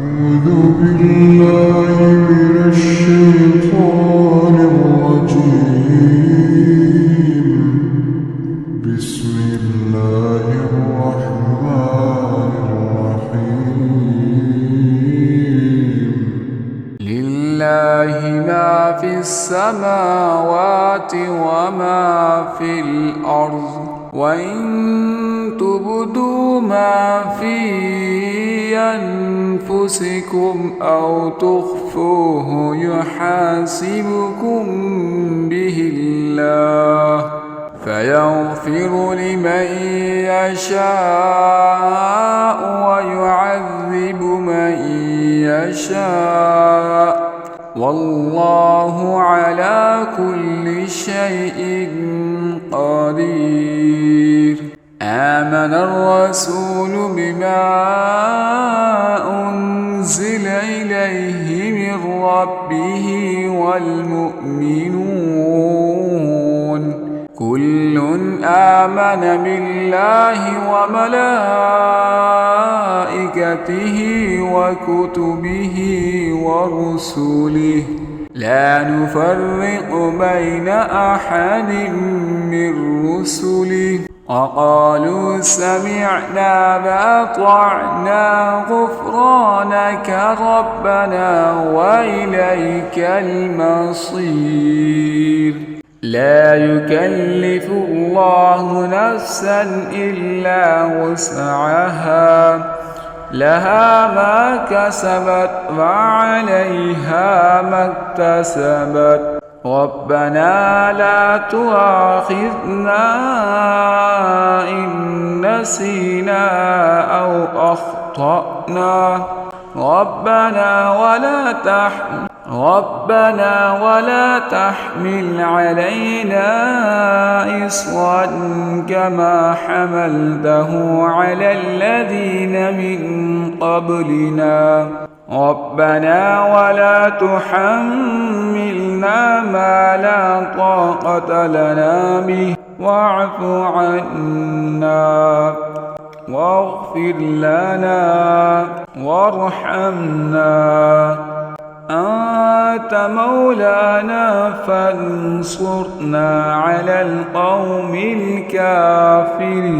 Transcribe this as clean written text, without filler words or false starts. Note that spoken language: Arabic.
أعوذ بالله من الشيطان الرجيم. بسم الله الرحمن الرحيم. لله ما في السماوات وما في الأرض، وإن تبدوا ما في أنفسكم أو تخفوه يحاسبكم به الله، فيغفر لمن يشاء ويعذب من يشاء، والله على كل شيء قدير. آمن الرسول بما أنزل إليه من ربه والمؤمنون كل آمن بالله وملائكته وكتبه ورسله، لا نفرق بين أحد من رسله، وقالوا سمعنا وأطعنا غفرانك ربنا وإليك المصير. لا يكلف الله نفسا إلا وسعها، لها ما كسبت وعليها ما اكتسبت، ربنا لا تؤاخذنا إن نسينا أو أخطأنا، ربنا ولا تحمل علينا إصرا كما حملته على الذين من قبلنا، ربنا ولا تحملنا ما لا طاقة لنا به، واعف عنا واغفر لنا وارحمنا، أنت مولانا فانصرنا على القوم الكافرين.